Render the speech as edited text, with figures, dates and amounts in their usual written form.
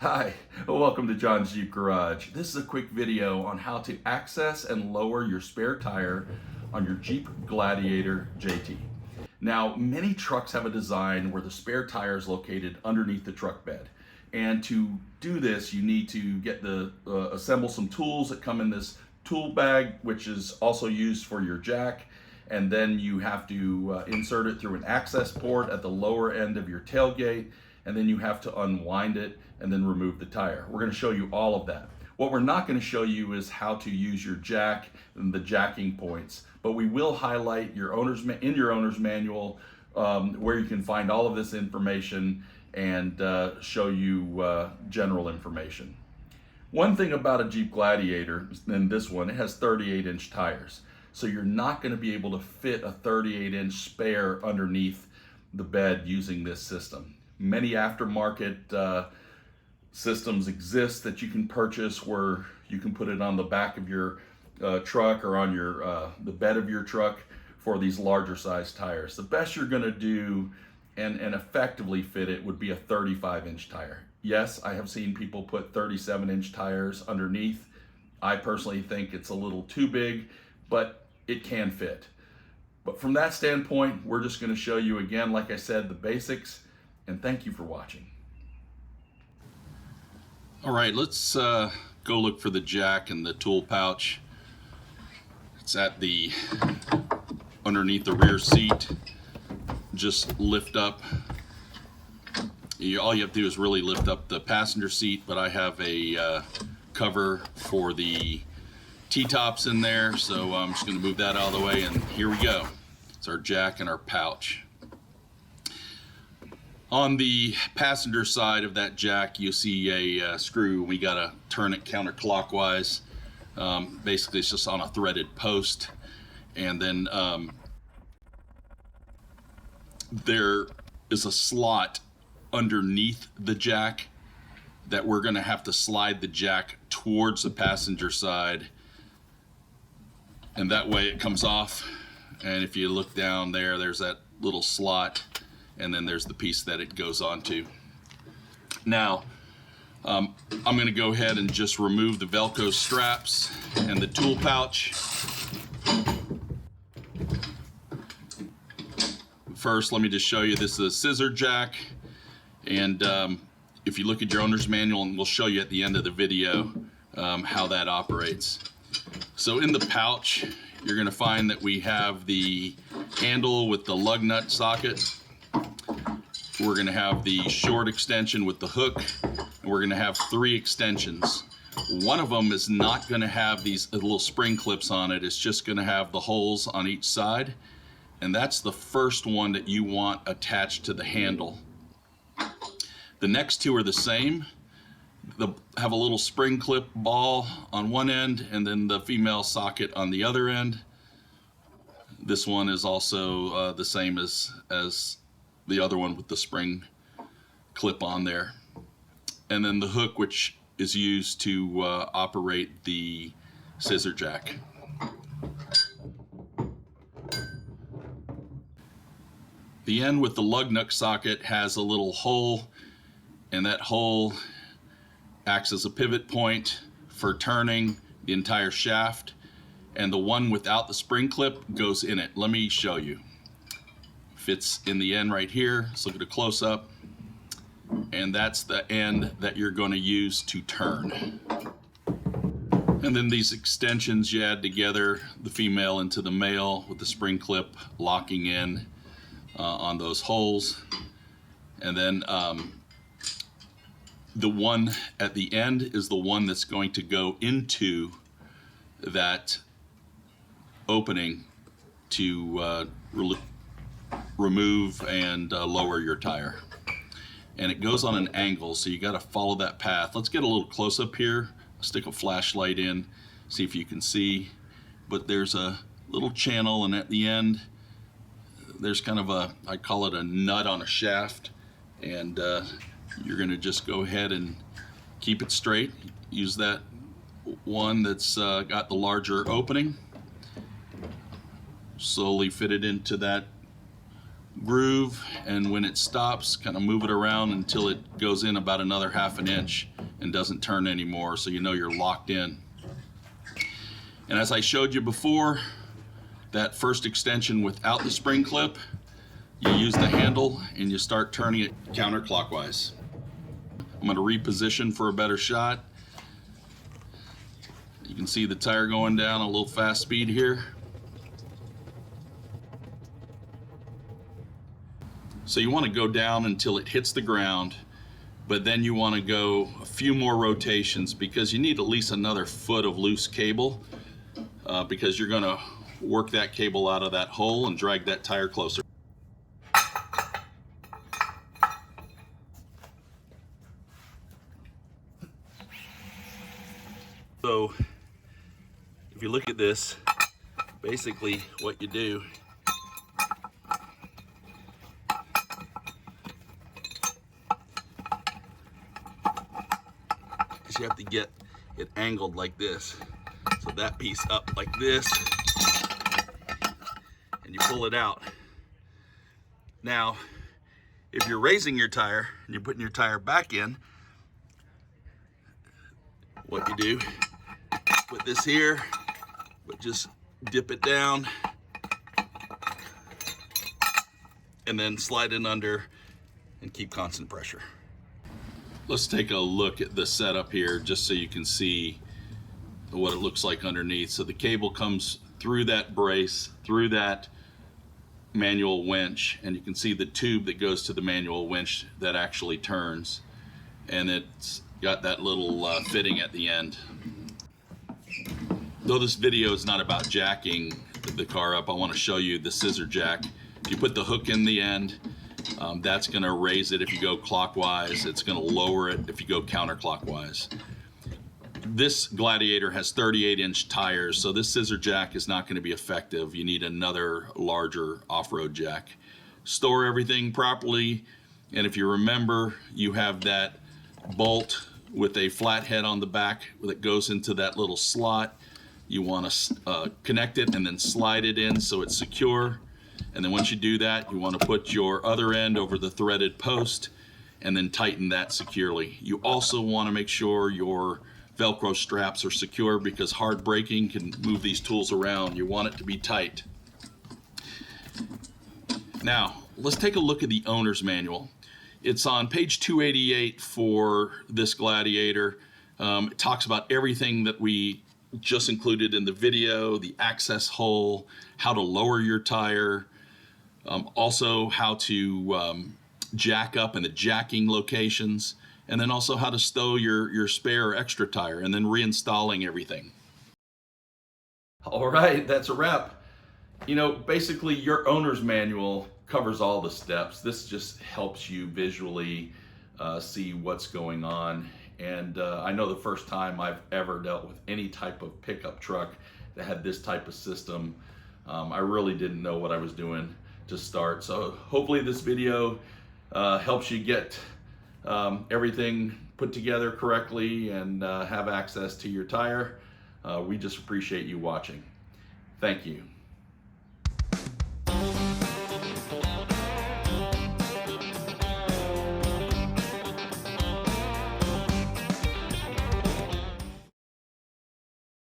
Hi, welcome to John's Jeep Garage. This is a quick video on how to access and lower your spare tire on your Jeep Gladiator JT. Now, many trucks have a design where the spare tire is located underneath the truck bed. And to do this, you need to get assemble some tools that come in this tool bag, which is also used for your jack. And then you have to insert it through an access port at the lower end of your tailgate, and then you have to unwind it and then remove the tire. We're going to show you all of that. What we're not going to show you is how to use your jack and the jacking points, but we will highlight in your owner's manual where you can find all of this information and show you general information. One thing about a Jeep Gladiator, and this one, it has 38-inch tires. So you're not going to be able to fit a 38-inch spare underneath the bed using this system. Many aftermarket systems exist that you can purchase where you can put it on the back of your truck or on the bed of your truck for these larger size tires. The best you're going to do and effectively fit it would be a 35-inch tire. Yes, I have seen people put 37-inch tires underneath. I personally think it's a little too big, but it can fit. But from that standpoint, we're just going to show you again, like I said, the basics, and thank you for watching. All right, let's go look for the jack and the tool pouch. It's at underneath the rear seat. Just lift up. All you have to do is really lift up the passenger seat, but I have a cover for the T-tops in there, so I'm just going to move that out of the way, and here we go. It's our jack and our pouch. On the passenger side of that jack, you see a screw. We got to turn it counterclockwise. Basically, it's just on a threaded post, and then there is a slot underneath the jack that we're going to have to slide the jack towards the passenger side, and that way it comes off. And if you look down there, there's that little slot, and then there's the piece that it goes onto. Now, I'm going to go ahead and just remove the Velcro straps and the tool pouch. First, let me just show you, this is a scissor jack, and if you look at your owner's manual, and we'll show you at the end of the video how that operates. So in the pouch, you're going to find that we have the handle with the lug nut socket. We're going to have the short extension with the hook, and we're going to have 3 extensions. One of them is not going to have these little spring clips on it. It's just going to have the holes on each side, and that's the first one that you want attached to the handle. The next 2 are the same. They have a little spring clip ball on one end, and then the female socket on the other end. This one is also the same as the other one with the spring clip on there. And then the hook, which is used to operate the scissor jack. The end with the lug nut socket has a little hole, and that hole acts as a pivot point for turning the entire shaft, and the one without the spring clip goes in it. Let me show you. Fits in the end right here. Let's look at a close-up, and that's the end that you're going to use to turn. And then these extensions you add together, the female into the male with the spring clip locking in on those holes, and then the one at the end is the one that's going to go into that opening to remove and lower your tire. And it goes on an angle, so you got to follow that path. Let's get a little close up here. Stick a flashlight in, see if you can see. But there's a little channel, and at the end there's kind of a, I call it a nut on a shaft, and you're going to just go ahead and keep it straight. Use that one that's got the larger opening. Slowly fit it into that groove, and when it stops, kind of move it around until it goes in about another 1/2 inch and doesn't turn anymore, so you know you're locked in. And as I showed you before, that first extension without the spring clip, you use the handle and you start turning it counterclockwise. I'm going to reposition for a better shot. You can see the tire going down a little fast speed here. So you want to go down until it hits the ground, but then you want to go a few more rotations because you need at least another foot of loose cable because you're going to work that cable out of that hole and drag that tire closer. So if you look at this, basically what you do is you have to get it angled like this. So that piece up like this, and you pull it out. Now, if you're raising your tire and you're putting your tire back in, what you do, put this here, but just dip it down and then slide it under and keep constant pressure. Let's take a look at the setup here just so you can see what it looks like underneath. So the cable comes through that brace, through that manual winch, and you can see the tube that goes to the manual winch that actually turns, and it's got that little fitting at the end. Though this video is not about jacking the car up, I want to show you the scissor jack. If you put the hook in the end, that's going to raise it if you go clockwise. It's going to lower it if you go counterclockwise. This Gladiator has 38-inch tires, so this scissor jack is not going to be effective. You need another larger off-road jack. Store everything properly, and if you remember, you have that bolt with a flat head on the back that goes into that little slot. You want to connect it and then slide it in so it's secure. And then once you do that, you want to put your other end over the threaded post and then tighten that securely. You also want to make sure your Velcro straps are secure because hard braking can move these tools around. You want it to be tight. Now, let's take a look at the owner's manual. It's on page 288 for this Gladiator. It talks about everything that we just included in the video, the access hole, how to lower your tire, also how to jack up and the jacking locations, and then also how to stow your spare or extra tire, and then reinstalling everything. All right, that's a wrap. You know, basically your owner's manual covers all the steps. This just helps you visually see what's going on. And I know the first time I've ever dealt with any type of pickup truck that had this type of system, I really didn't know what I was doing to start. So hopefully this video helps you get everything put together correctly and have access to your tire. We just appreciate you watching. Thank you.